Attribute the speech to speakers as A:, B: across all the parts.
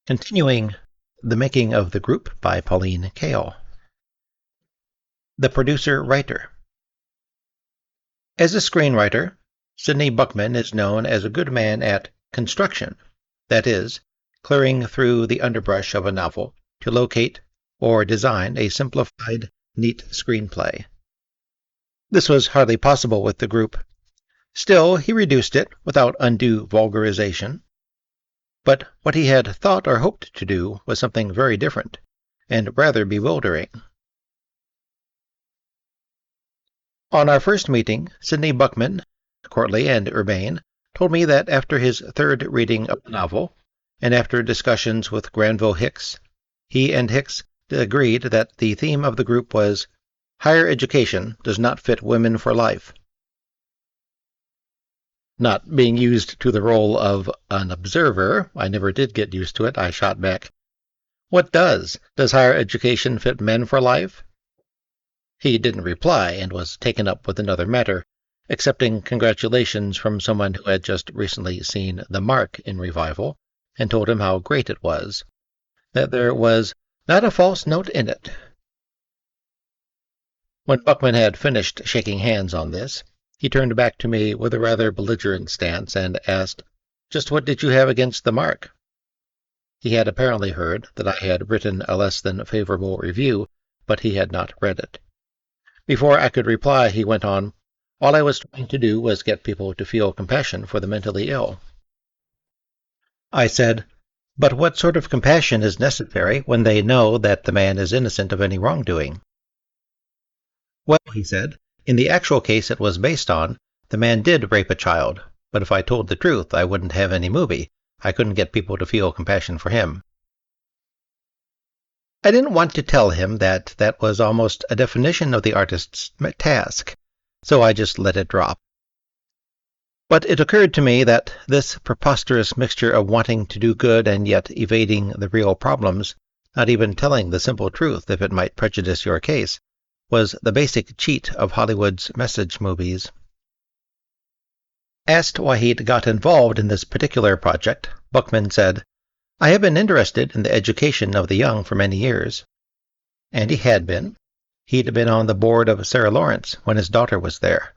A: Continuing The Making of the Group by Pauline Kael. The Producer-Writer. As a screenwriter, Sidney Buckman is known as a good man at construction, that is, clearing through the underbrush of a novel to locate or design a simplified, neat screenplay. This was hardly possible with the group. Still, he reduced it without undue vulgarization. But what he had thought or hoped to do was something very different, and rather bewildering. On our first meeting, Sidney Buckman, courtly and urbane, told me that after his third reading of the novel, and after discussions with Granville Hicks, he and Hicks agreed that the theme of the group was, "Higher education does not fit women for life." Not being used to the role of an observer, I never did get used to it. I shot back, "What does? Does higher education fit men for life?" He didn't reply and was taken up with another matter, accepting congratulations from someone who had just recently seen The Mark in revival and told him how great it was, that there was not a false note in it. When Buckman had finished shaking hands on this, he turned back to me with a rather belligerent stance and asked, "Just what did you have against The Mark?" He had apparently heard that I had written a less than favorable review, but he had not read it. Before I could reply, he went on, "All I was trying to do was get people to feel compassion for the mentally ill." I said, "But what sort of compassion is necessary when they know that the man is innocent of any wrongdoing?" "Well," he said, "in the actual case it was based on, the man did rape a child, but if I told the truth, I wouldn't have any movie. I couldn't get people to feel compassion for him." I didn't want to tell him that that was almost a definition of the artist's task, so I just let it drop. But it occurred to me that this preposterous mixture of wanting to do good and yet evading the real problems, not even telling the simple truth if it might prejudice your case, was the basic cheat of Hollywood's message movies. Asked why he'd got involved in this particular project, Buckman said, "I have been interested in the education of the young for many years." And he had been. He'd been on the board of Sarah Lawrence when his daughter was there.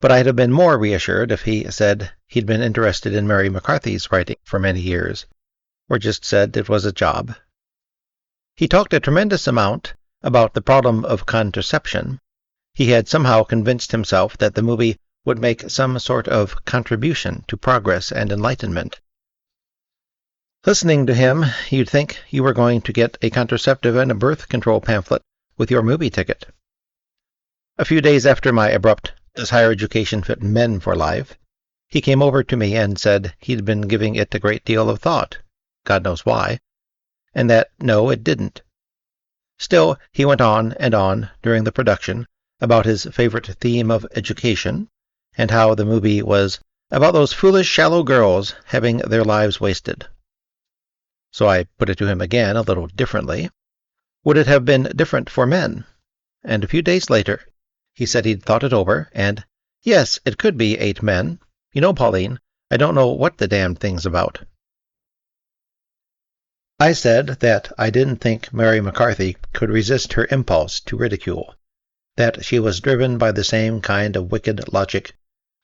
A: But I'd have been more reassured if he said he'd been interested in Mary McCarthy's writing for many years, or just said it was a job. He talked a tremendous amount about the problem of contraception. He had somehow convinced himself that the movie would make some sort of contribution to progress and enlightenment. Listening to him, you'd think you were going to get a contraceptive and a birth control pamphlet with your movie ticket. A few days after my abrupt, "Does higher education fit men for life?" he came over to me and said he'd been giving it a great deal of thought, God knows why, and that no, it didn't. Still, he went on and on during the production about his favorite theme of education, and how the movie was about those foolish, shallow girls having their lives wasted. So I put it to him again a little differently. Would it have been different for men? And a few days later, he said he'd thought it over, and, "Yes, it could be 8 men. You know, Pauline, I don't know what the damned thing's about." I said that I didn't think Mary McCarthy could resist her impulse to ridicule, that she was driven by the same kind of wicked logic,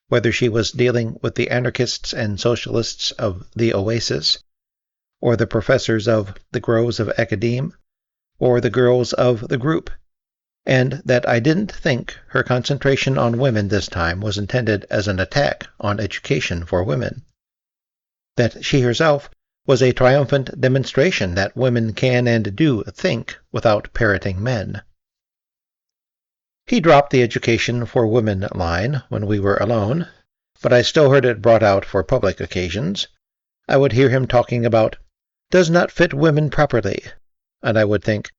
A: whether she was dealing with the anarchists and socialists of the Oasis, or the professors of the Groves of Academe, or the girls of the group, and that I didn't think her concentration on women this time was intended as an attack on education for women, that she herself was a triumphant demonstration that women can and do think without parroting men. He dropped the education for women line when we were alone, but I still heard it brought out for public occasions. I would hear him talking about "does not fit women properly," and I would think,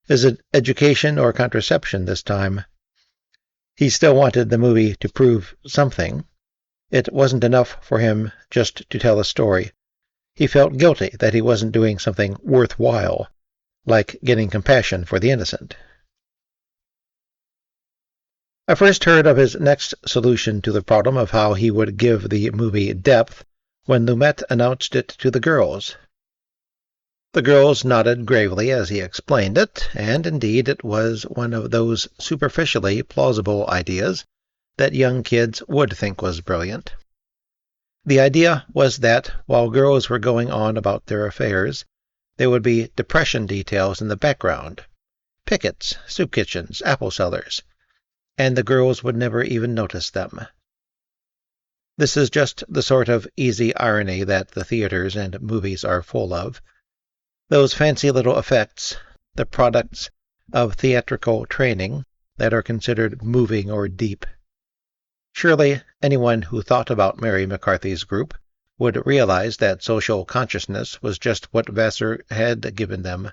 A: is it education or contraception this time? He still wanted the movie to prove something. It wasn't enough for him just to tell a story. He felt guilty that he wasn't doing something worthwhile, like getting compassion for the innocent. I first heard of his next solution to the problem of how he would give the movie depth when Lumet announced it to the girls. The girls nodded gravely as he explained it, and indeed it was one of those superficially plausible ideas that young kids would think was brilliant. The idea was that while girls were going on about their affairs, there would be depression details in the background, pickets, soup kitchens, apple cellars, and the girls would never even notice them. This is just the sort of easy irony that the theaters and movies are full of. Those fancy little effects, the products of theatrical training that are considered moving or deep. Surely anyone who thought about Mary McCarthy's group would realize that social consciousness was just what Vassar had given them.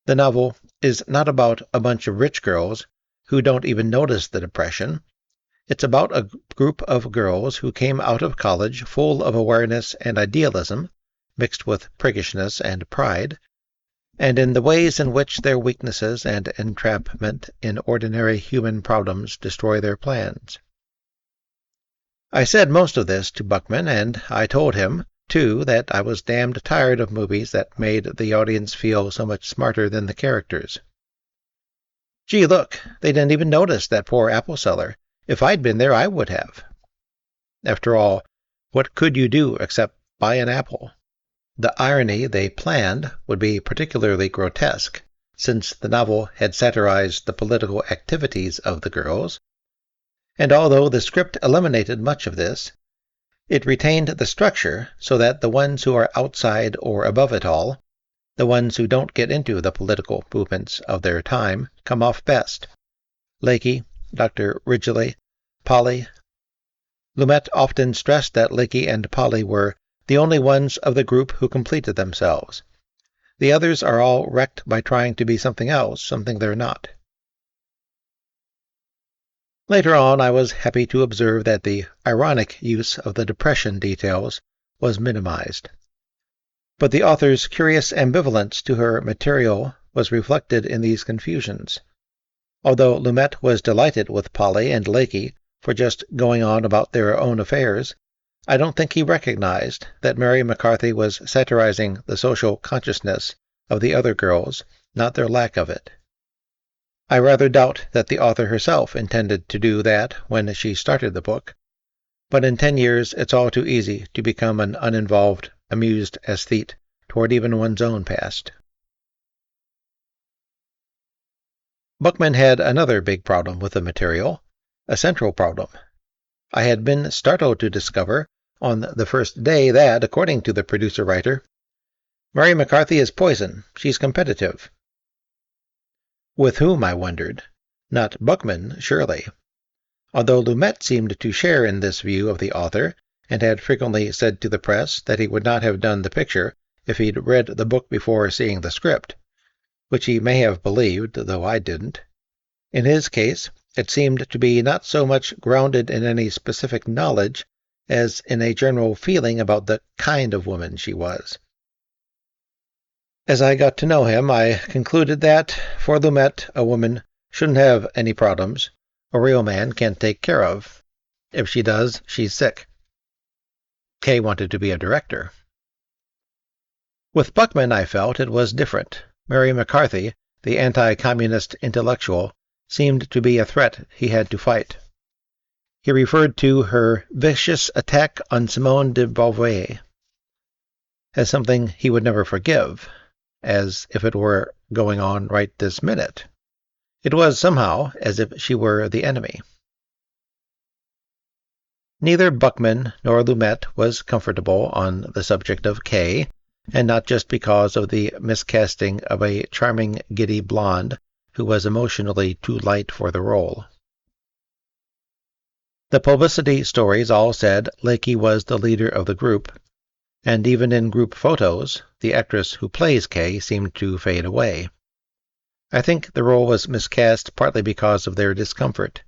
A: The novel is not about a bunch of rich girls who don't even notice the depression. It's about a group of girls who came out of college full of awareness and idealism, mixed with priggishness and pride, and in the ways in which their weaknesses and entrapment in ordinary human problems destroy their plans. I said most of this to Buckman, and I told him, too, that I was damned tired of movies that made the audience feel so much smarter than the characters. Gee, look, they didn't even notice that poor apple seller. If I'd been there, I would have. After all, what could you do except buy an apple? The irony they planned would be particularly grotesque, since the novel had satirized the political activities of the girls, and although the script eliminated much of this, it retained the structure so that the ones who are outside or above it all, the ones who don't get into the political movements of their time, come off best. Leakey, Dr. Ridgely, Polly. Lumet often stressed that Leakey and Polly were the only ones of the group who completed themselves. The others are all wrecked by trying to be something else, something they're not. Later on, I was happy to observe that the ironic use of the depression details was minimized. But the author's curious ambivalence to her material was reflected in these confusions. Although Lumet was delighted with Polly and Leakey for just going on about their own affairs, I don't think he recognized that Mary McCarthy was satirizing the social consciousness of the other girls, not their lack of it. I rather doubt that the author herself intended to do that when she started the book, but in 10 years it's all too easy to become an uninvolved, amused aesthete toward even one's own past. Buckman had another big problem with the material, a central problem. I had been startled to discover on the first day that, according to the producer-writer, Mary McCarthy is poison. She's competitive. With whom, I wondered? Not Buckman, surely. Although Lumet seemed to share in this view of the author, and had frequently said to the press that he would not have done the picture if he'd read the book before seeing the script, which he may have believed, though I didn't. In his case, it seemed to be not so much grounded in any specific knowledge as in a general feeling about the kind of woman she was. As I got to know him, I concluded that, for Lumet, a woman shouldn't have any problems a real man can't take care of. If she does, she's sick. Kay wanted to be a director. With Buckman, I felt it was different. Mary McCarthy, the anti-communist intellectual, seemed to be a threat he had to fight. He referred to her vicious attack on Simone de Beauvoir as something he would never forgive, as if it were going on right this minute. It was somehow as if she were the enemy. Neither Buckman nor Lumet was comfortable on the subject of Kay, and not just because of the miscasting of a charming, giddy blonde who was emotionally too light for the role. The publicity stories all said Leakey was the leader of the group, and even in group photos, the actress who plays Kay seemed to fade away. I think the role was miscast partly because of their discomfort.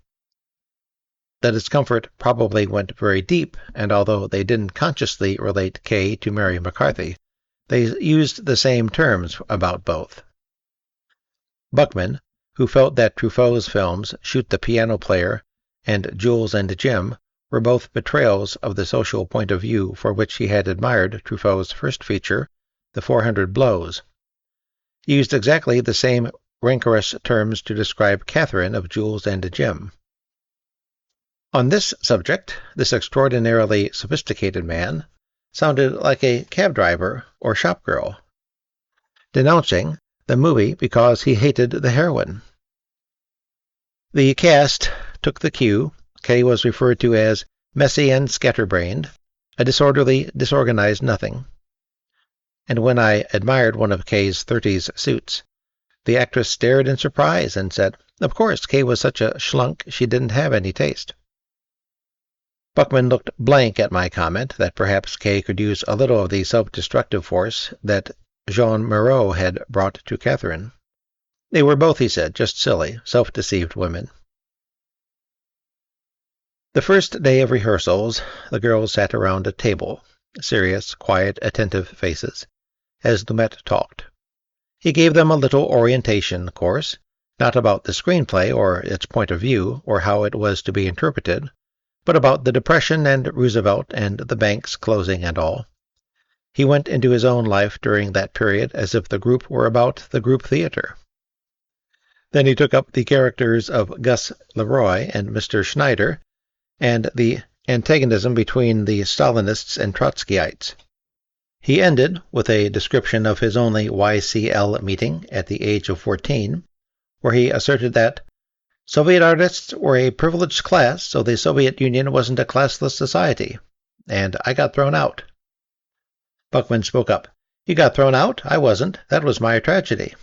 A: The discomfort probably went very deep, and although they didn't consciously relate Kay to Mary McCarthy, they used the same terms about both. Buckman, who felt that Truffaut's films Shoot the Piano Player and Jules and Jim were both betrayals of the social point of view for which he had admired Truffaut's first feature, the 400 blows. He used exactly the same rancorous terms to describe Catherine of Jules and Jim. On this subject, this extraordinarily sophisticated man sounded like a cab driver or shop girl, denouncing the movie because he hated the heroine. The cast took the cue. Kay was referred to as messy and scatterbrained, a disorderly, disorganized nothing. And when I admired one of Kay's 30s suits, the actress stared in surprise and said, "Of course, Kay was such a schlunk she didn't have any taste." Buckman looked blank at my comment that perhaps Kay could use a little of the self-destructive force that Jean Moreau had brought to Catherine. They were both, he said, just silly, self-deceived women. The first day of rehearsals, the girls sat around a table, serious, quiet, attentive faces, as Lumet talked. He gave them a little orientation course, not about the screenplay or its point of view or how it was to be interpreted, but about the Depression and Roosevelt and the banks closing and all. He went into his own life during that period as if the group were about the group theater. Then he took up the characters of Gus Leroy and Mr. Schneider, and the antagonism between the Stalinists and Trotskyites. He ended with a description of his only YCL meeting at the age of 14, where he asserted that Soviet artists were a privileged class, so the Soviet Union wasn't a classless society, and I got thrown out. Buckman spoke up. "You got thrown out? I wasn't. That was my tragedy."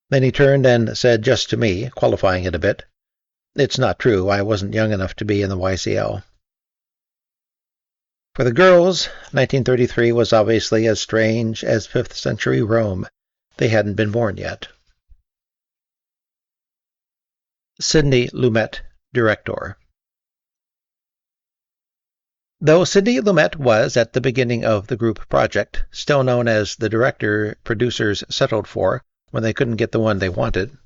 A: Then he turned and said just to me, qualifying it a bit, "It's not true. I wasn't young enough to be in the YCL." For the girls, 1933 was obviously as strange as 5th century Rome. They hadn't been born yet. Sidney Lumet, director. Though Sidney Lumet was, at the beginning of the group project, still known as the director producers settled for when they couldn't get the one they wanted,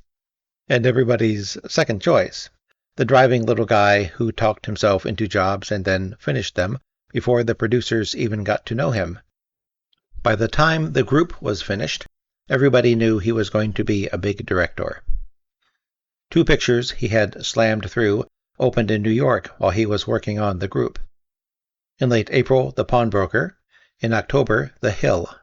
A: and everybody's second choice, the driving little guy who talked himself into jobs and then finished them before the producers even got to know him. By the time the group was finished, everybody knew he was going to be a big director. 2 pictures he had slammed through opened in New York while he was working on the group. In late April, The Pawnbroker. In October, The Hill.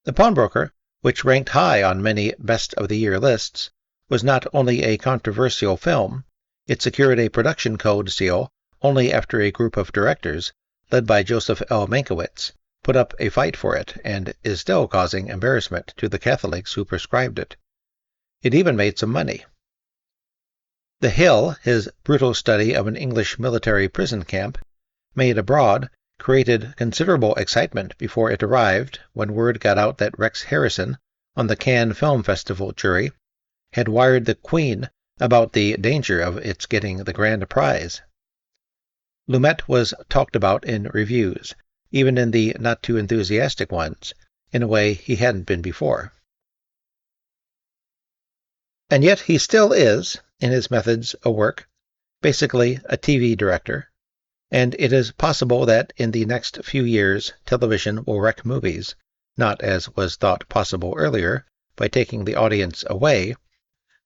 A: The Pawnbroker, which ranked high on many Best of the Year lists, was not only a controversial film, it secured a production code seal only after a group of directors, led by Joseph L. Mankiewicz, put up a fight for it and is still causing embarrassment to the Catholics who prescribed it. It even made some money. The Hill, his brutal study of an English military prison camp, made abroad, created considerable excitement before it arrived when word got out that Rex Harrison, on the Cannes Film Festival jury, had wired the Queen about the danger of its getting the grand prize. Lumet was talked about in reviews, even in the not-too-enthusiastic ones, in a way he hadn't been before. And yet he still is, in his methods, a work, basically a TV director, and it is possible that in the next few years television will wreck movies, not as was thought possible earlier, by taking the audience away,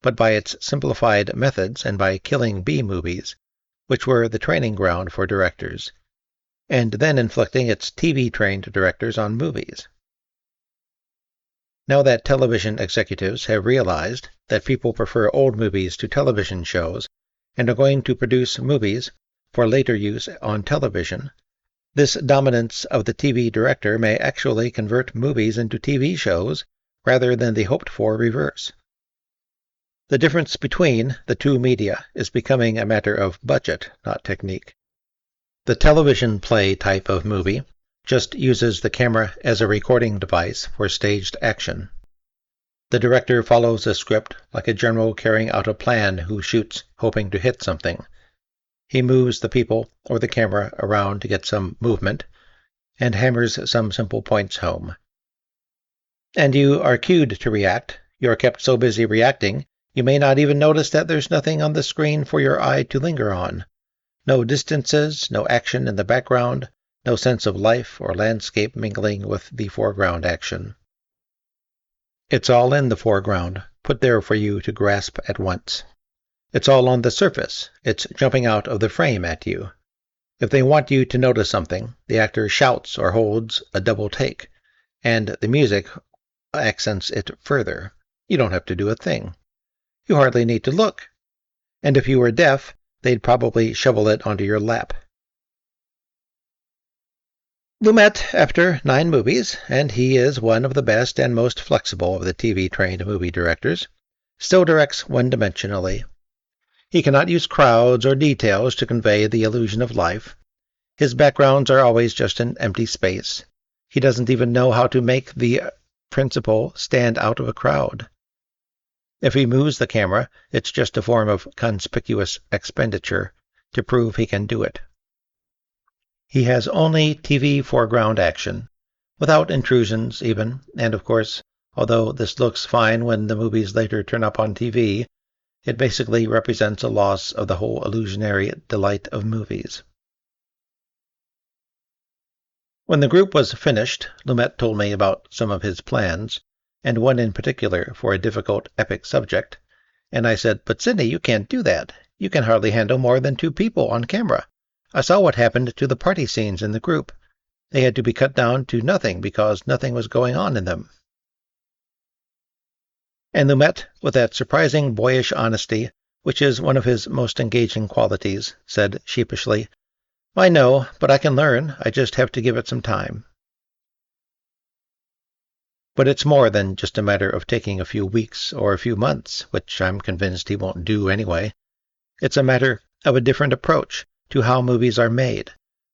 A: but by its simplified methods and by killing B-movies, which were the training ground for directors, and then inflicting its TV-trained directors on movies. Now that television executives have realized that people prefer old movies to television shows and are going to produce movies for later use on television, this dominance of the TV director may actually convert movies into TV shows rather than the hoped-for reverse. The difference between the two media is becoming a matter of budget, not technique. The television play type of movie just uses the camera as a recording device for staged action. The director follows a script like a general carrying out a plan who shoots hoping to hit something. He moves the people or the camera around to get some movement and hammers some simple points home. And you are cued to react. You are kept so busy reacting, you may not even notice that there's nothing on the screen for your eye to linger on. No distances, no action in the background, no sense of life or landscape mingling with the foreground action. It's all in the foreground, put there for you to grasp at once. It's all on the surface, it's jumping out of the frame at you. If they want you to notice something, the actor shouts or holds a double take, and the music accents it further. You don't have to do a thing. You hardly need to look. And if you were deaf, they'd probably shovel it onto your lap. Lumet, after 9 movies, and he is one of the best and most flexible of the TV-trained movie directors, still directs one-dimensionally. He cannot use crowds or details to convey the illusion of life. His backgrounds are always just an empty space. He doesn't even know how to make the principal stand out of a crowd. If he moves the camera, it's just a form of conspicuous expenditure to prove he can do it. He has only TV foreground action, without intrusions even, and of course, although this looks fine when the movies later turn up on TV, it basically represents a loss of the whole illusionary delight of movies. When the group was finished, Lumet told me about some of his plans, and one in particular for a difficult epic subject, and I said, "But Sidney, you can't do that. You can hardly handle more than 2 people on camera. I saw what happened to the party scenes in the group. They had to be cut down to nothing because nothing was going on in them." And Lumet, with that surprising boyish honesty, which is one of his most engaging qualities, said sheepishly, "I know, but I can learn. I just have to give it some time." But it's more than just a matter of taking a few weeks or a few months, which I'm convinced he won't do anyway. It's a matter of a different approach to how movies are made,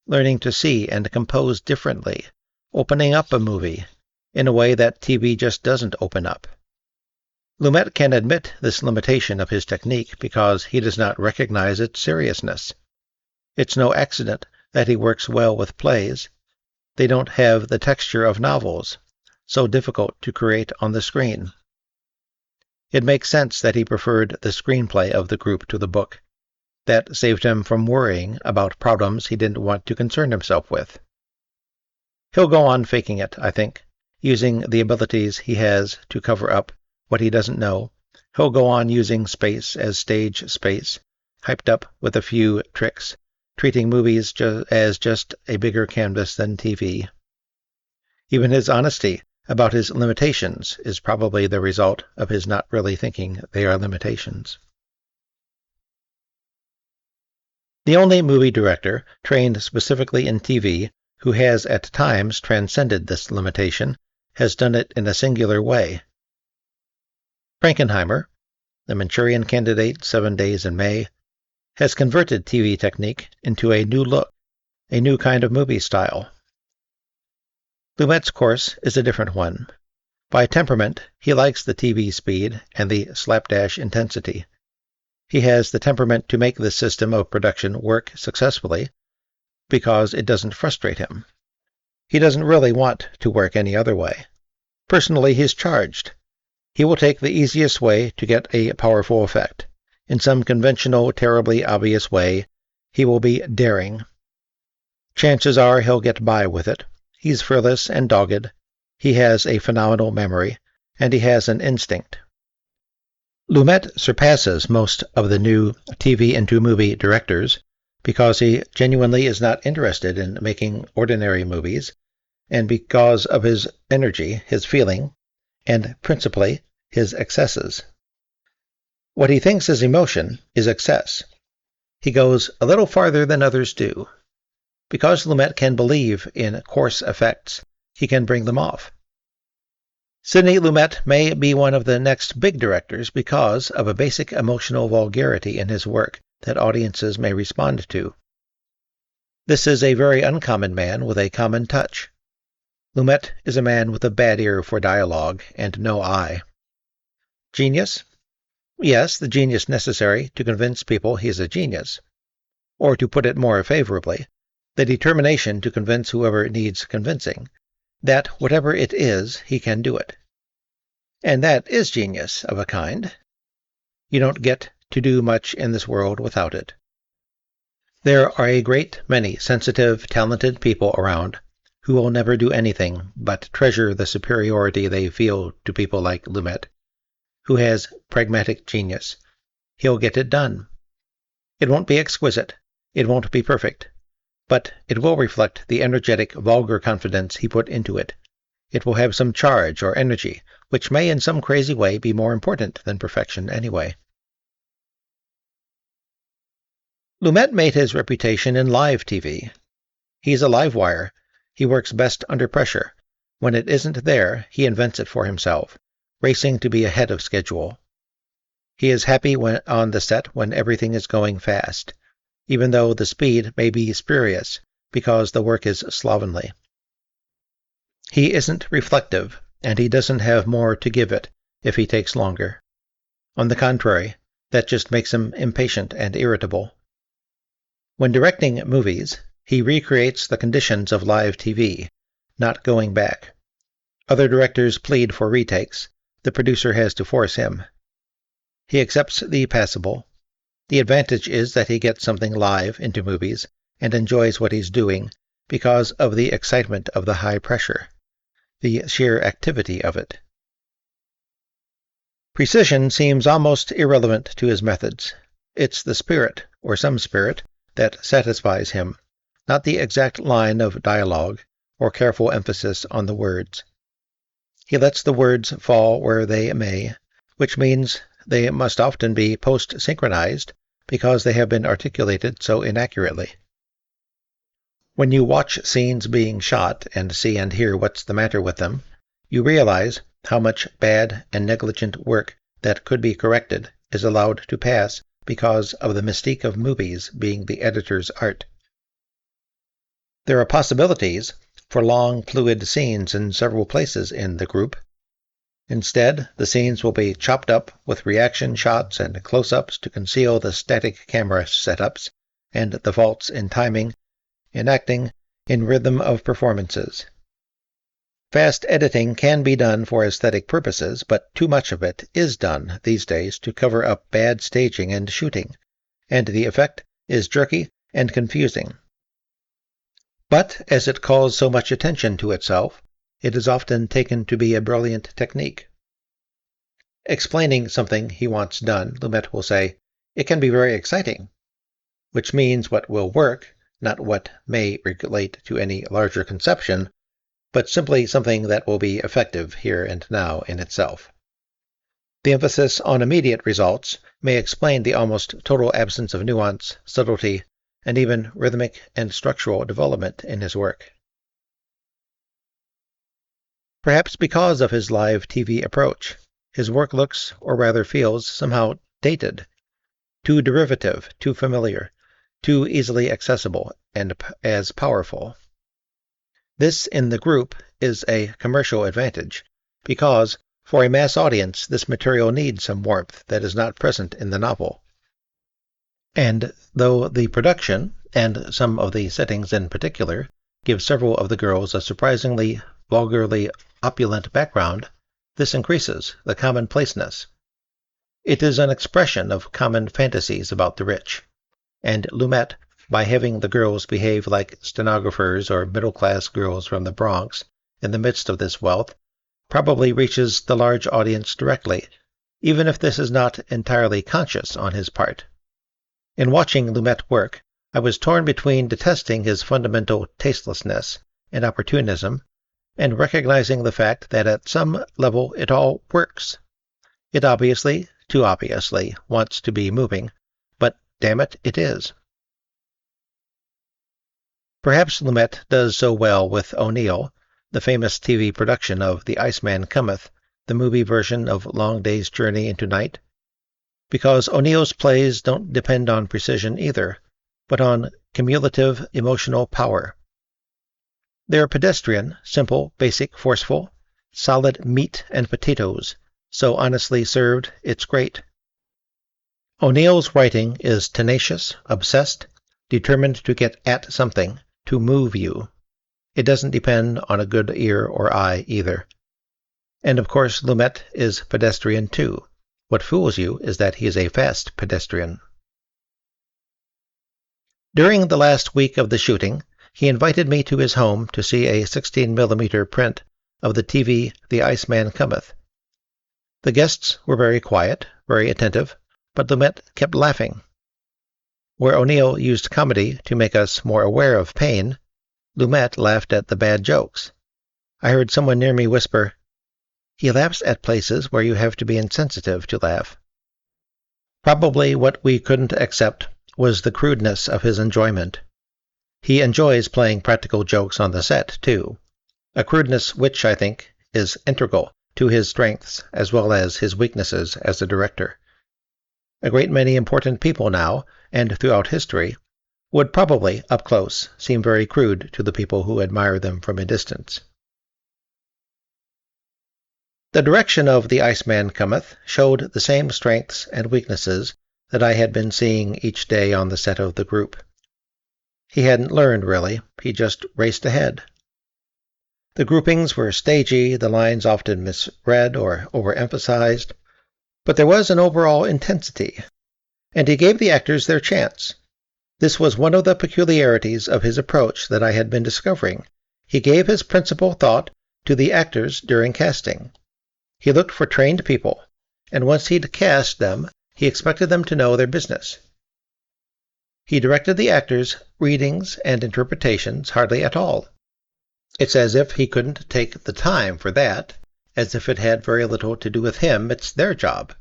A: learning to see and compose differently, opening up a movie in a way that TV just doesn't open up. Lumet can admit this limitation of his technique because he does not recognize its seriousness. It's no accident that he works well with plays. They don't have the texture of novels, so difficult to create on the screen. It makes sense that he preferred the screenplay of the group to the book. That saved him from worrying about problems he didn't want to concern himself with. He'll go on faking it, I think, using the abilities he has to cover up what he doesn't know. He'll go on using space as stage space, hyped up with a few tricks, treating movies as just a bigger canvas than TV. Even his honesty about his limitations is probably the result of his not really thinking they are limitations. The only movie director trained specifically in TV who has at times transcended this limitation has done it in a singular way. Frankenheimer, The Manchurian Candidate, 7 Days in May, has converted TV technique into a new look, a new kind of movie style. Lumet's course is a different one. By temperament, he likes the TV speed and the slapdash intensity. He has the temperament to make this system of production work successfully because it doesn't frustrate him. He doesn't really want to work any other way. Personally, he's charged. He will take the easiest way to get a powerful effect. In some conventional, terribly obvious way, he will be daring. Chances are he'll get by with it. He's fearless and dogged. He has a phenomenal memory, and he has an instinct. Lumet surpasses most of the new TV-into-movie directors because he genuinely is not interested in making ordinary movies, and because of his energy, his feeling, and principally his excesses. What he thinks is emotion is excess. He goes a little farther than others do. Because Lumet can believe in coarse effects, he can bring them off. Sidney Lumet may be one of the next big directors because of a basic emotional vulgarity in his work that audiences may respond to. This is a very uncommon man with a common touch. Lumet is a man with a bad ear for dialogue and no eye. Genius? Yes, the genius necessary to convince people he is a genius. Or to put it more favorably, the determination to convince whoever needs convincing, that whatever it is, he can do it. And that is genius of a kind. You don't get to do much in this world without it. There are a great many sensitive, talented people around who will never do anything but treasure the superiority they feel to people like Lumet, who has pragmatic genius. He'll get it done. It won't be exquisite. It won't be perfect. But it will reflect the energetic, vulgar confidence he put into it. It will have some charge or energy, which may in some crazy way be more important than perfection anyway. Lumet made his reputation in live TV. He's a live wire. He works best under pressure. When it isn't there, he invents it for himself, racing to be ahead of schedule. He is happy on the set when everything is going fast, even though the speed may be spurious because the work is slovenly. He isn't reflective, and he doesn't have more to give it if he takes longer. On the contrary, that just makes him impatient and irritable. When directing movies, he recreates the conditions of live TV, not going back. Other directors plead for retakes. The producer has to force him. He accepts the passable. The advantage is that he gets something live into movies and enjoys what he's doing because of the excitement of the high pressure, the sheer activity of it. Precision seems almost irrelevant to his methods. It's the spirit, or some spirit, that satisfies him, not the exact line of dialogue or careful emphasis on the words. He lets the words fall where they may, which means they must often be post-synchronized because they have been articulated so inaccurately. When you watch scenes being shot and see and hear what's the matter with them, you realize how much bad and negligent work that could be corrected is allowed to pass because of the mystique of movies being the editor's art. There are possibilities for long, fluid scenes in several places in the group. Instead, the scenes will be chopped up with reaction shots and close-ups to conceal the static camera setups and the faults in timing, in acting, in rhythm of performances. Fast editing can be done for aesthetic purposes, but too much of it is done these days to cover up bad staging and shooting, and the effect is jerky and confusing. But as it calls so much attention to itself, it is often taken to be a brilliant technique. Explaining something he wants done, Lumet will say, "It can be very exciting," which means what will work, not what may relate to any larger conception, but simply something that will be effective here and now in itself. The emphasis on immediate results may explain the almost total absence of nuance, subtlety, and even rhythmic and structural development in his work. Perhaps because of his live TV approach, his work looks, or rather feels, somehow dated, too derivative, too familiar, too easily accessible, and as powerful. This, in the group, is a commercial advantage, because, for a mass audience, this material needs some warmth that is not present in the novel. And though the production, and some of the settings in particular, give several of the girls a surprisingly, vulgarly opulent background, this increases the commonplaceness. It is an expression of common fantasies about the rich, and Lumet, by having the girls behave like stenographers or middle-class girls from the Bronx in the midst of this wealth, probably reaches the large audience directly, even if this is not entirely conscious on his part. In watching Lumet work, I was torn between detesting his fundamental tastelessness and opportunism and recognizing the fact that at some level it all works. It obviously, too obviously, wants to be moving, but damn it, it is. Perhaps Lumet does so well with O'Neill, the famous TV production of The Iceman Cometh, the movie version of Long Day's Journey into Night, because O'Neill's plays don't depend on precision either, but on cumulative emotional power. They're pedestrian, simple, basic, forceful, solid meat and potatoes, so honestly served, it's great. O'Neill's writing is tenacious, obsessed, determined to get at something, to move you. It doesn't depend on a good ear or eye either. And of course Lumet is pedestrian too. What fools you is that he is a fast pedestrian. During the last week of the shooting, he invited me to his home to see a 16mm print of the TV The Iceman Cometh. The guests were very quiet, very attentive, but Lumet kept laughing. Where O'Neill used comedy to make us more aware of pain, Lumet laughed at the bad jokes. I heard someone near me whisper, "He laughs at places where you have to be insensitive to laugh." Probably what we couldn't accept was the crudeness of his enjoyment. He enjoys playing practical jokes on the set, too, a crudeness which, I think, is integral to his strengths as well as his weaknesses as a director. A great many important people now, and throughout history, would probably, up close, seem very crude to the people who admire them from a distance. The direction of The Iceman Cometh showed the same strengths and weaknesses that I had been seeing each day on the set of the group. He hadn't learned, really. He just raced ahead. The groupings were stagey, the lines often misread or overemphasized, but there was an overall intensity, and he gave the actors their chance. This was one of the peculiarities of his approach that I had been discovering. He gave his principal thought to the actors during casting. He looked for trained people, and once he'd cast them, he expected them to know their business. He directed the actors' readings and interpretations hardly at all. It's as if he couldn't take the time for that, as if it had very little to do with him. It's their job.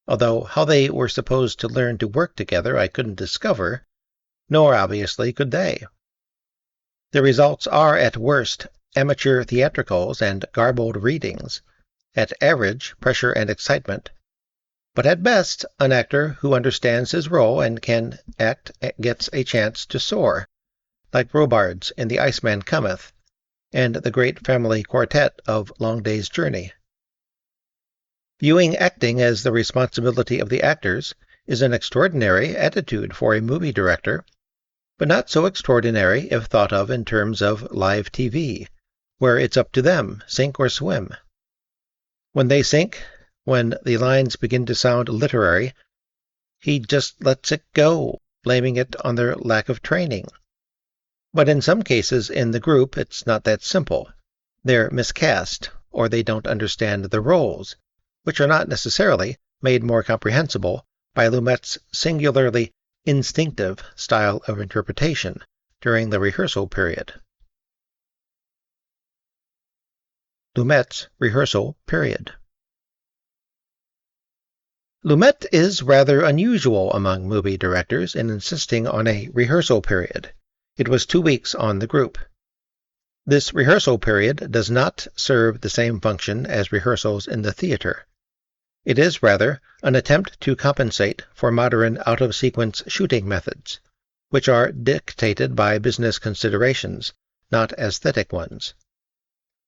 A: Although how they were supposed to learn to work together I couldn't discover, nor obviously could they. The results are, at worst, amateur theatricals and garbled readings, at average, pressure and excitement, but at best, an actor who understands his role and can act gets a chance to soar, like Robards in The Iceman Cometh, and the great family quartet of Long Day's Journey. Viewing acting as the responsibility of the actors is an extraordinary attitude for a movie director, but not so extraordinary if thought of in terms of live TV, where it's up to them, sink or swim. When they sink, when the lines begin to sound literary, he just lets it go, blaming it on their lack of training. But in some cases in the group, it's not that simple. They're miscast, or they don't understand the roles, which are not necessarily made more comprehensible by Lumet's singularly instinctive style of interpretation during the rehearsal period. Lumet's rehearsal period. Lumet is rather unusual among movie directors in insisting on a rehearsal period. It was 2 weeks on the group. This rehearsal period does not serve the same function as rehearsals in the theater. It is, rather, an attempt to compensate for modern out-of-sequence shooting methods, which are dictated by business considerations, not aesthetic ones.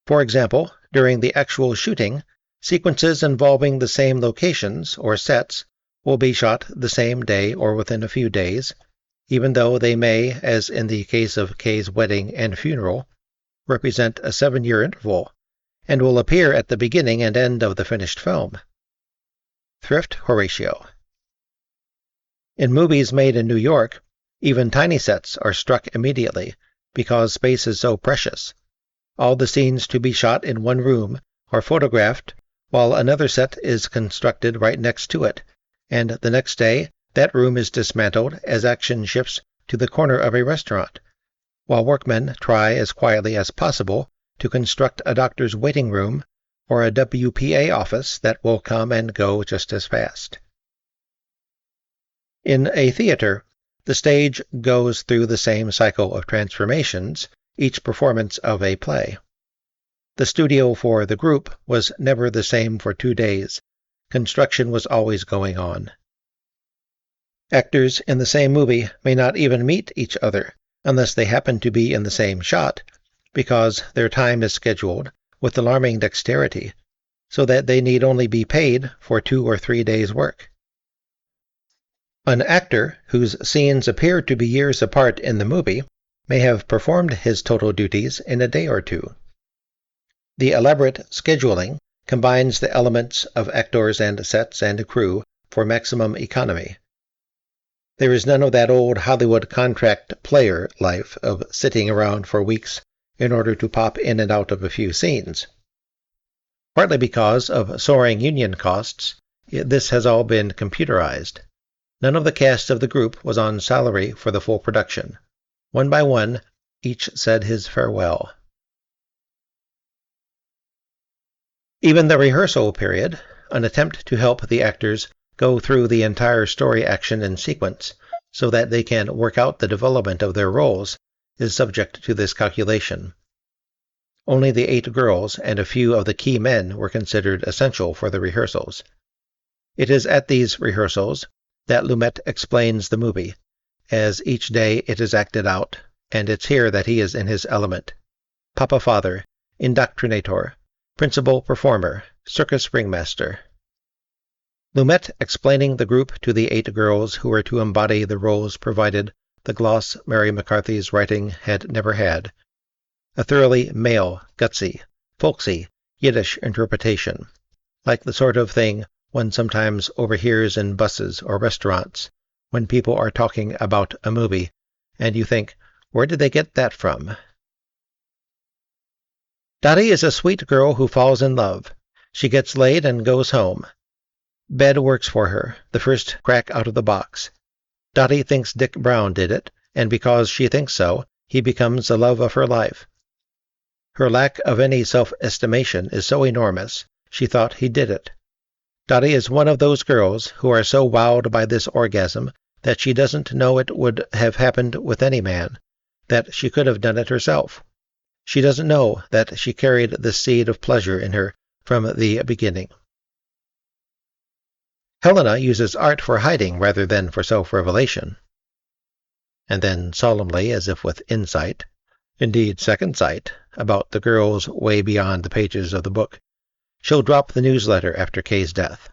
A: For example, during the actual shooting, sequences involving the same locations or sets will be shot the same day or within a few days, even though they may, as in the case of Kay's wedding and funeral, represent a 7-year interval, and will appear at the beginning and end of the finished film. Thrift Horatio. In movies made in New York, even tiny sets are struck immediately, because space is so precious. All the scenes to be shot in one room are photographed, while another set is constructed right next to it, and the next day that room is dismantled as action shifts to the corner of a restaurant, while workmen try as quietly as possible to construct a doctor's waiting room or a WPA office that will come and go just as fast. In a theater, the stage goes through the same cycle of transformations, each performance of a play. The studio for the group was never the same for 2 days. Construction was always going on. Actors in the same movie may not even meet each other unless they happen to be in the same shot, because their time is scheduled with alarming dexterity, so that they need only be paid for 2 or 3 days' work. An actor whose scenes appear to be years apart in the movie may have performed his total duties in a day or 2. The elaborate scheduling combines the elements of actors and sets and crew for maximum economy. There is none of that old Hollywood contract player life of sitting around for weeks in order to pop in and out of a few scenes. Partly because of soaring union costs, this has all been computerized. None of the cast of the group was on salary for the full production. One by one, each said his farewell. Even the rehearsal period, an attempt to help the actors go through the entire story action in sequence so that they can work out the development of their roles, is subject to this calculation. Only the 8 girls and a few of the key men were considered essential for the rehearsals. It is at these rehearsals that Lumet explains the movie, as each day it is acted out, and it's here that he is in his element. Papa-father, indoctrinator, principal performer, circus ringmaster. Lumet explaining the group to the 8 girls who were to embody the roles provided the gloss Mary McCarthy's writing had never had. A thoroughly male, gutsy, folksy, Yiddish interpretation, like the sort of thing one sometimes overhears in buses or restaurants when people are talking about a movie, and you think, where did they get that from? Dottie is a sweet girl who falls in love. She gets laid and goes home. Bed works for her, the first crack out of the box. Dottie thinks Dick Brown did it, and because she thinks so, he becomes the love of her life. Her lack of any self-estimation is so enormous, she thought he did it. Dottie is one of those girls who are so wowed by this orgasm that she doesn't know it would have happened with any man, that she could have done it herself. She doesn't know that she carried this seed of pleasure in her from the beginning. Helena uses art for hiding rather than for self-revelation. And then solemnly, as if with insight, indeed second sight, about the girls way beyond the pages of the book, she'll drop the newsletter after Kay's death.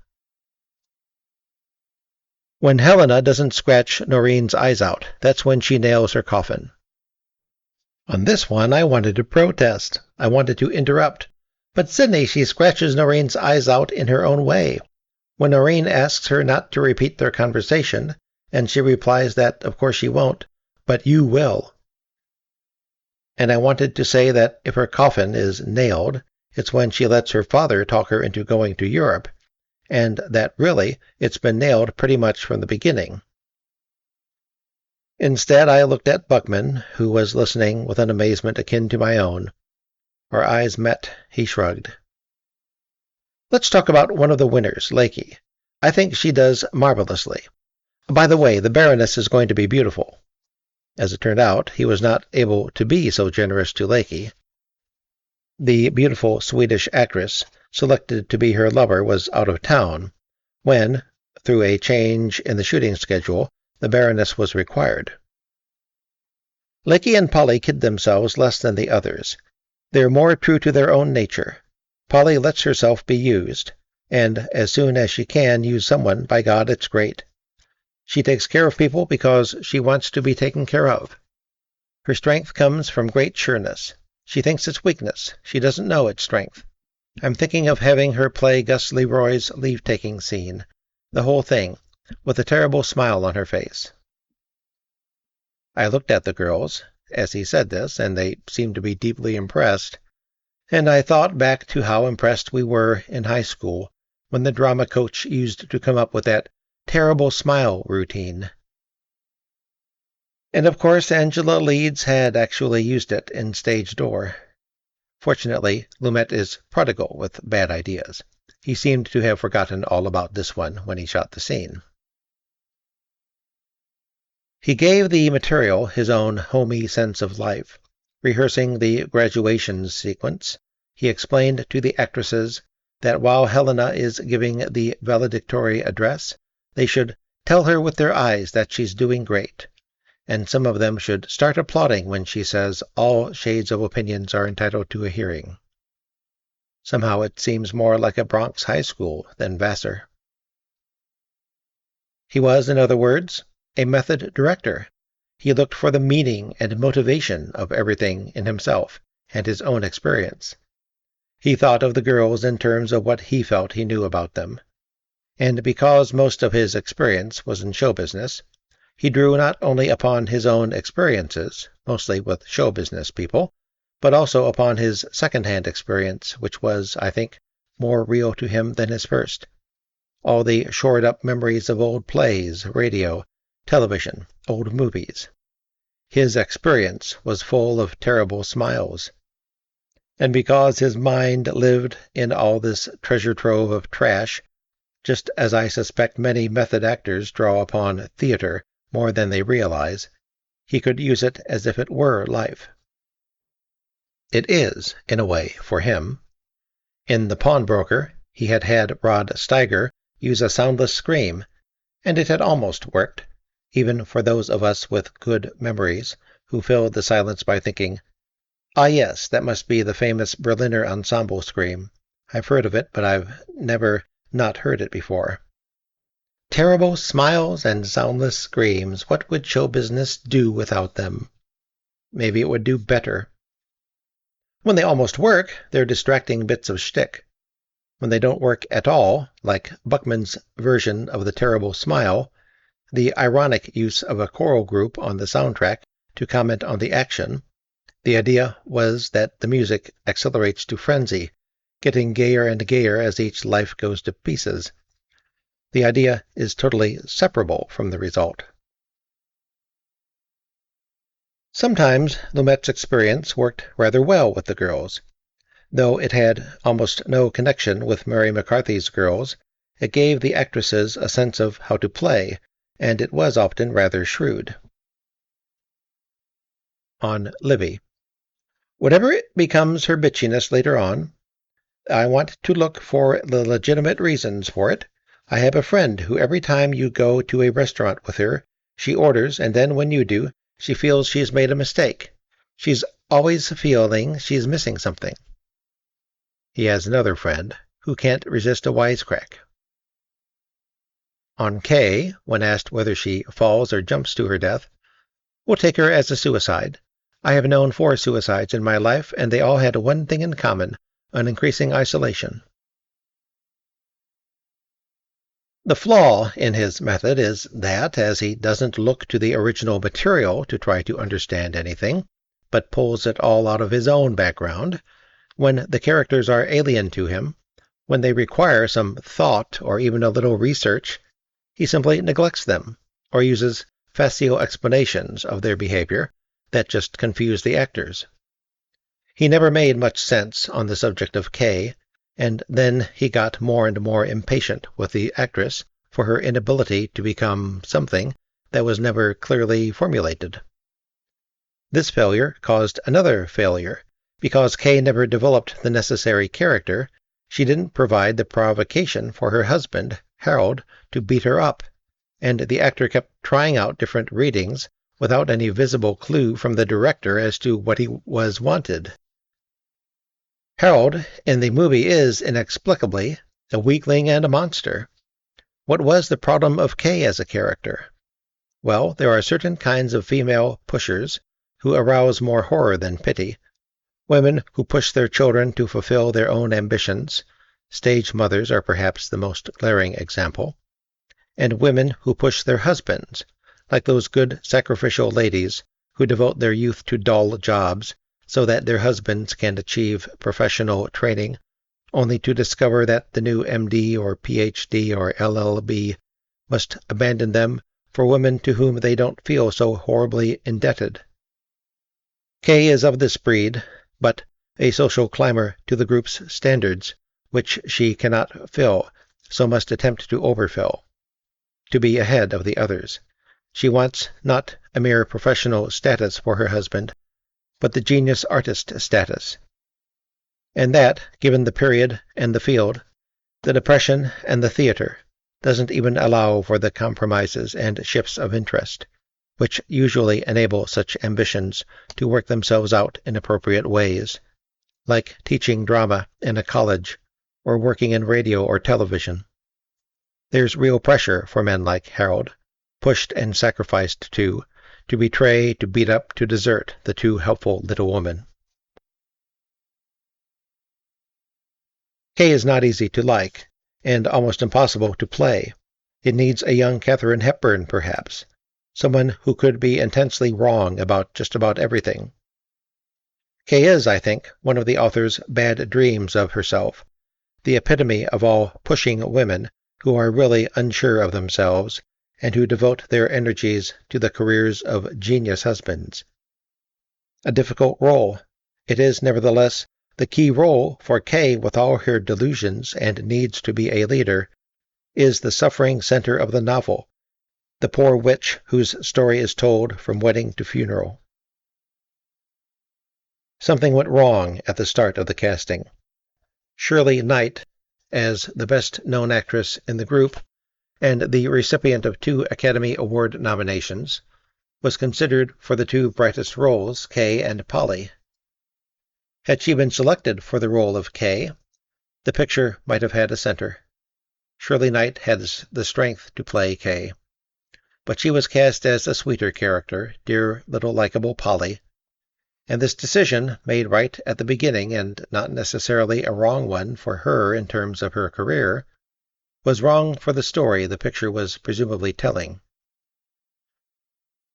A: When Helena doesn't scratch Noreen's eyes out, that's when she nails her coffin. On this one, I wanted to protest. I wanted to interrupt. But Sydney, she scratches Noreen's eyes out in her own way. When Noreen asks her not to repeat their conversation, and she replies that, of course she won't, but you will. And I wanted to say that if her coffin is nailed, it's when she lets her father talk her into going to Europe, and that really it's been nailed pretty much from the beginning. Instead, I looked at Buckman, who was listening with an amazement akin to my own. Our eyes met. He shrugged. Let's talk about one of the winners, Lakey. I think she does marvelously. By the way, the Baroness is going to be beautiful. As it turned out, he was not able to be so generous to Lakey. The beautiful Swedish actress selected to be her lover was out of town when, through a change in the shooting schedule, the Baroness was required. Lakey and Polly kid themselves less than the others. They are more true to their own nature. Polly lets herself be used, and as soon as she can use someone, by God, it's great. She takes care of people because she wants to be taken care of. Her strength comes from great sureness. She thinks it's weakness. She doesn't know it's strength. I'm thinking of having her play Gus Leroy's leave-taking scene, the whole thing, with a terrible smile on her face. I looked at the girls as he said this, and they seemed to be deeply impressed, and I thought back to how impressed we were in high school when the drama coach used to come up with that terrible smile routine. And of course Angela Leeds had actually used it in Stage Door. Fortunately, Lumet is prodigal with bad ideas. He seemed to have forgotten all about this one when he shot the scene. He gave the material his own homey sense of life. Rehearsing the graduation sequence, he explained to the actresses that while Helena is giving the valedictory address, they should tell her with their eyes that she's doing great, and some of them should start applauding when she says all shades of opinions are entitled to a hearing. Somehow it seems more like a Bronx high school than Vassar. He was, in other words, a method director. He looked for the meaning and motivation of everything in himself and his own experience. He thought of the girls in terms of what he felt he knew about them. And because most of his experience was in show business, He drew not only upon his own experiences, mostly with show business people, but also upon his second-hand experience, which was, I think, more real to him than his first. All the shored-up memories of old plays, radio, television, old movies. His experience was full of terrible smiles. And because his mind lived in all this treasure trove of trash, just as I suspect many method actors draw upon theater more than they realize, he could use it as if it were life. It is, in a way, for him. In The Pawnbroker, he had had Rod Steiger use a soundless scream, and it had almost worked, even for those of us with good memories who filled the silence by thinking, "Ah yes, that must be the famous Berliner ensemble scream. I've heard of it, but I've never not heard it before." Terrible smiles and soundless screams, what would show business do without them? Maybe it would do better. When they almost work, they're distracting bits of shtick. When they don't work at all, like Buckman's version of the terrible smile, the ironic use of a choral group on the soundtrack to comment on the action, the idea was that the music accelerates to frenzy, getting gayer and gayer as each life goes to pieces. The idea is totally separable from the result. Sometimes Lumet's experience worked rather well with the girls. Though it had almost no connection with Mary McCarthy's girls, it gave the actresses a sense of how to play, and it was often rather shrewd. On Livy. Whatever it becomes her bitchiness later on, I want to look for the legitimate reasons for it. I have a friend who every time you go to a restaurant with her, she orders, and then when you do, she feels she's made a mistake. She's always feeling she's missing something. He has another friend who can't resist a wisecrack. On Kay, when asked whether she falls or jumps to her death, we'll take her as a suicide. I have known 4 suicides in my life, and they all had one thing in common, an increasing isolation. The flaw in his method is that, as he doesn't look to the original material to try to understand anything, but pulls it all out of his own background, when the characters are alien to him, when they require some thought or even a little research, he simply neglects them, or uses facile explanations of their behavior that just confuse the actors. He never made much sense on the subject of Kay, and then he got more and more impatient with the actress for her inability to become something that was never clearly formulated. This failure caused another failure. Because Kay never developed the necessary character, she didn't provide the provocation for her husband, Harold, to beat her up, and the actor kept trying out different readings without any visible clue from the director as to what he was wanted. Harold in the movie is, inexplicably, a weakling and a monster. What was the problem of Kay as a character? Well, there are certain kinds of female pushers who arouse more horror than pity. Women who push their children to fulfill their own ambitions, stage mothers are perhaps the most glaring example, and women who push their husbands, like those good sacrificial ladies who devote their youth to dull jobs so that their husbands can achieve professional training, only to discover that the new MD or PhD or LLB must abandon them for women to whom they don't feel so horribly indebted. Kay is of this breed, but a social climber to the group's standards, which she cannot fill, so must attempt to overfill, to be ahead of the others. She wants not a mere professional status for her husband, but the genius artist status. And that, given the period and the field, the depression and the theater, doesn't even allow for the compromises and shifts of interest, which usually enable such ambitions to work themselves out in appropriate ways, like teaching drama in a college or working in radio or television. There's real pressure for men like Harold, pushed and sacrificed to betray, to beat up, to desert the too helpful little woman. Kay is not easy to like, and almost impossible to play. It needs a young Katharine Hepburn, perhaps, someone who could be intensely wrong about just about everything. Kay is, I think, one of the author's bad dreams of herself, the epitome of all pushing women who are really unsure of themselves and who devote their energies to the careers of genius husbands. A difficult role. It is, nevertheless, the key role, for Kay, with all her delusions and needs to be a leader, is the suffering center of the novel, the poor witch whose story is told from wedding to funeral. Something went wrong at the start of the casting. Shirley Knight, as the best-known actress in the group and the recipient of 2 Academy Award nominations, was considered for the 2 brightest roles, Kay and Polly. Had she been selected for the role of Kay, the picture might have had a center. Shirley Knight had the strength to play Kay, but she was cast as a sweeter character, dear little likable Polly, and this decision, made right at the beginning and not necessarily a wrong one for her in terms of her career, was wrong for the story the picture was presumably telling.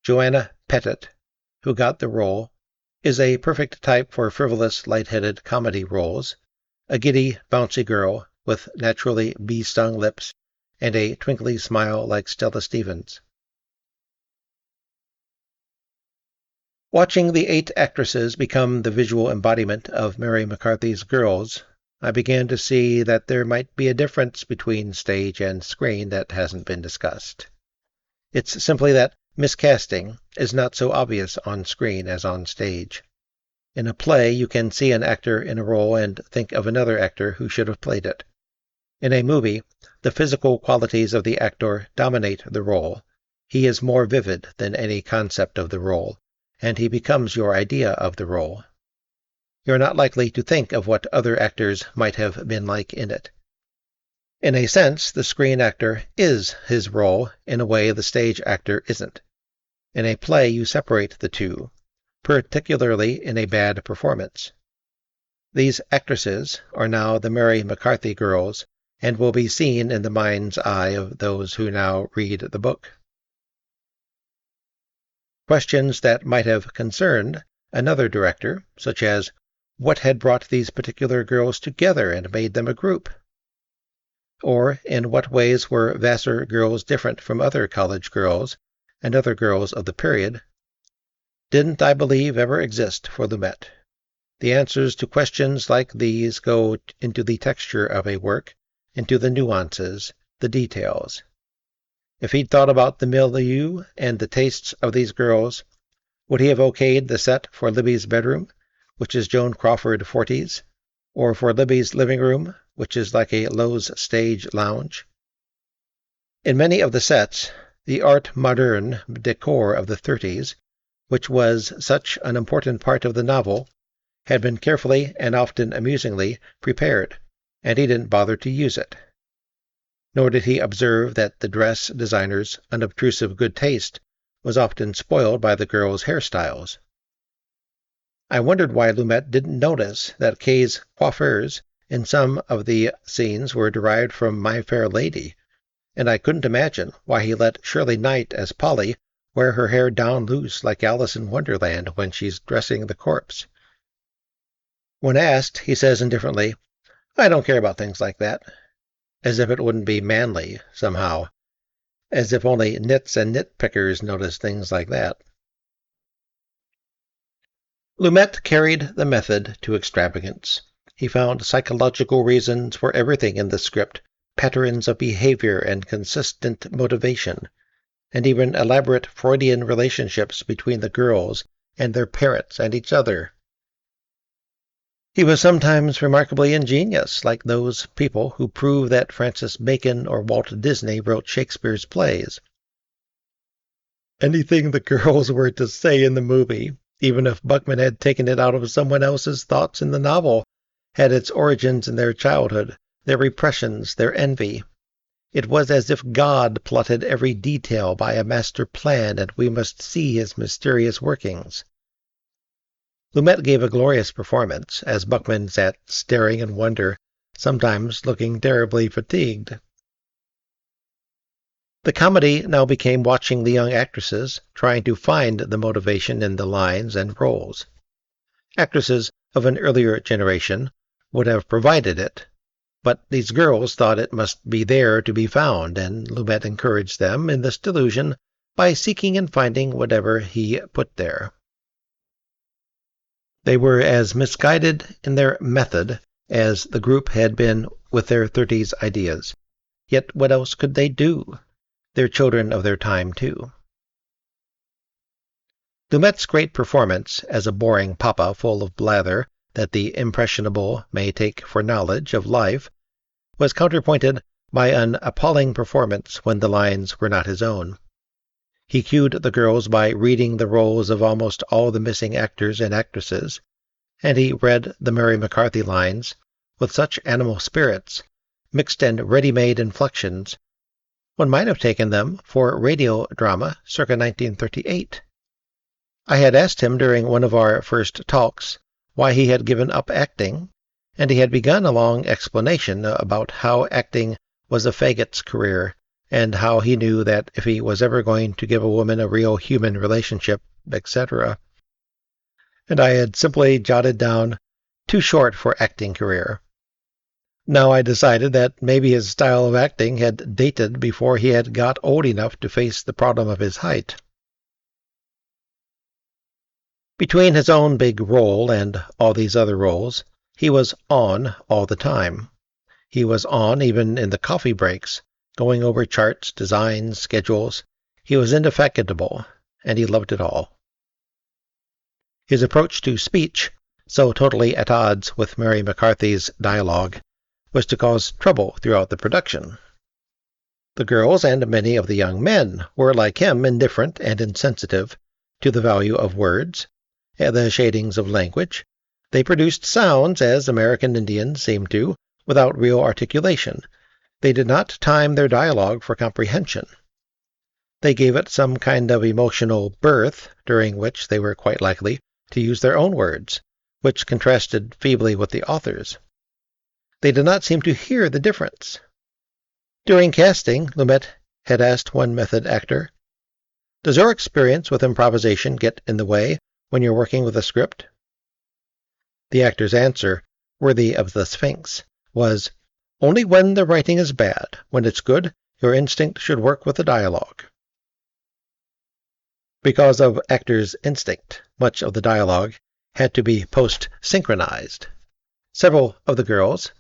A: Joanna Pettit, who got the role, is a perfect type for frivolous, light-headed comedy roles, a giddy, bouncy girl with naturally bee-stung lips and a twinkly smile like Stella Stevens. Watching the 8 actresses become the visual embodiment of Mary McCarthy's girls, I began to see that there might be a difference between stage and screen that hasn't been discussed. It's simply that miscasting is not so obvious on screen as on stage. In a play, you can see an actor in a role and think of another actor who should have played it. In a movie, the physical qualities of the actor dominate the role. He is more vivid than any concept of the role, and he becomes your idea of the role. You're not likely to think of what other actors might have been like in it. In a sense, the screen actor is his role in a way the stage actor isn't. In a play, you separate the two, particularly in a bad performance. These actresses are now the Mary McCarthy girls and will be seen in the mind's eye of those who now read the book. Questions that might have concerned another director, such as, what had brought these particular girls together and made them a group? Or in what ways were Vassar girls different from other college girls and other girls of the period, didn't, I believe, ever exist for Lumet. The answers to questions like these go into the texture of a work, into the nuances, the details. If he'd thought about the milieu and the tastes of these girls, would he have okayed the set for Libby's bedroom, which is Joan Crawford 40s, or for Libby's living room, which is like a Lowe's stage lounge? In many of the sets, the art moderne decor of the 30s, which was such an important part of the novel, had been carefully and often amusingly prepared, and he didn't bother to use it. Nor did he observe that the dress designer's unobtrusive good taste was often spoiled by the girls' hairstyles. I wondered why Lumet didn't notice that Kay's coiffures in some of the scenes were derived from My Fair Lady, and I couldn't imagine why he let Shirley Knight as Polly wear her hair down loose like Alice in Wonderland when she's dressing the corpse. When asked, he says indifferently, I don't care about things like that, as if it wouldn't be manly, somehow, as if only nits and nitpickers notice things like that. Lumet carried the method to extravagance. He found psychological reasons for everything in the script, patterns of behavior and consistent motivation, and even elaborate Freudian relationships between the girls and their parents and each other. He was sometimes remarkably ingenious, like those people who prove that Francis Bacon or Walt Disney wrote Shakespeare's plays. Anything the girls were to say in the movie, even if Buckman had taken it out of someone else's thoughts in the novel, had its origins in their childhood, their repressions, their envy. It was as if God plotted every detail by a master plan, and we must see his mysterious workings. Lumet gave a glorious performance, as Buckman sat staring in wonder, sometimes looking terribly fatigued. The comedy now became watching the young actresses trying to find the motivation in the lines and roles. Actresses of an earlier generation would have provided it, but these girls thought it must be there to be found, and Lumet encouraged them in this delusion by seeking and finding whatever he put there. They were as misguided in their method as the group had been with their 30s ideas. Yet what else could they do? They're children of their time, too. Lumet's great performance as a boring papa full of blather that the impressionable may take for knowledge of life was counterpointed by an appalling performance when the lines were not his own. He cued the girls by reading the roles of almost all the missing actors and actresses, and he read the Mary McCarthy lines with such animal spirits, mixed and ready-made inflections, one might have taken them for radio drama circa 1938. I had asked him during one of our first talks why he had given up acting, and he had begun a long explanation about how acting was a faggot's career, and how he knew that if he was ever going to give a woman a real human relationship, etc. And I had simply jotted down, too short for acting career. Now I decided that maybe his style of acting had dated before he had got old enough to face the problem of his height. Between his own big role and all these other roles, he was on all the time. He was on even in the coffee breaks, going over charts, designs, schedules. He was indefatigable, and he loved it all. His approach to speech, so totally at odds with Mary McCarthy's dialogue, was to cause trouble throughout the production. The girls and many of the young men were, like him, indifferent and insensitive to the value of words, the shadings of language. They produced sounds, as American Indians seemed to, without real articulation. They did not time their dialogue for comprehension. They gave it some kind of emotional birth, during which they were quite likely to use their own words, which contrasted feebly with the author's. They did not seem to hear the difference. During casting, Lumet had asked one method actor, "Does your experience with improvisation get in the way when you're working with a script?" The actor's answer, worthy of the Sphinx, was, "Only when the writing is bad. When it's good, your instinct should work with the dialogue." Because of actors' instinct, much of the dialogue had to be post-synchronized. Several of the girls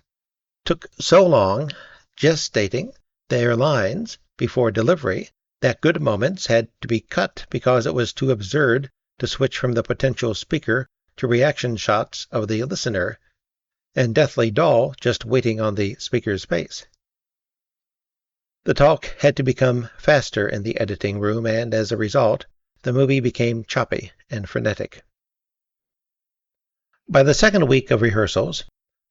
A: took so long gestating their lines before delivery that good moments had to be cut because it was too absurd to switch from the potential speaker to reaction shots of the listener, and deathly dull just waiting on the speaker's face. The talk had to become faster in the editing room, and as a result, the movie became choppy and frenetic. By the second week of rehearsals,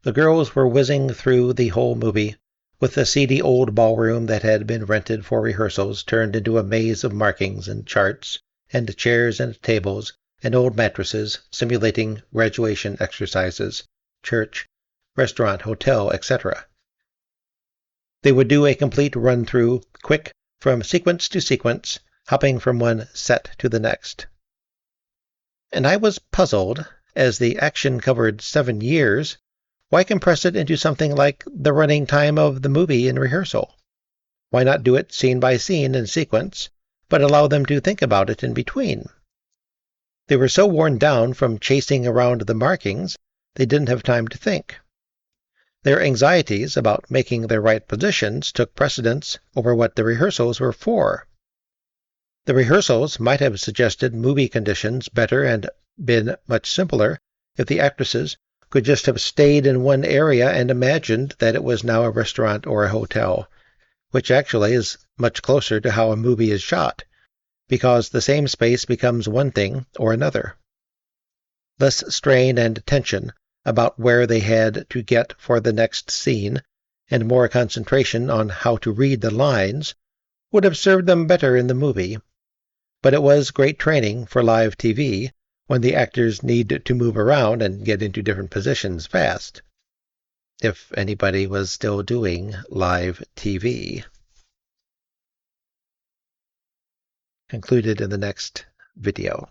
A: the girls were whizzing through the whole movie, with the seedy old ballroom that had been rented for rehearsals turned into a maze of markings and charts, and chairs and tables, and old mattresses simulating graduation exercises, church, restaurant, hotel, etc. They would do a complete run-through, quick, from sequence to sequence, hopping from one set to the next. And I was puzzled, as the action covered 7 years, why compress it into something like the running time of the movie in rehearsal? Why not do it scene by scene in sequence, but allow them to think about it in between? They were so worn down from chasing around the markings, they didn't have time to think. Their anxieties about making their right positions took precedence over what the rehearsals were for. The rehearsals might have suggested movie conditions better and been much simpler if the actresses could just have stayed in one area and imagined that it was now a restaurant or a hotel, which actually is much closer to how a movie is shot, because the same space becomes one thing or another. Less strain and tension about where they had to get for the next scene, and more concentration on how to read the lines, would have served them better in the movie. But it was great training for live TV, when the actors need to move around and get into different positions fast. If anybody was still doing live TV. concluded in the next video.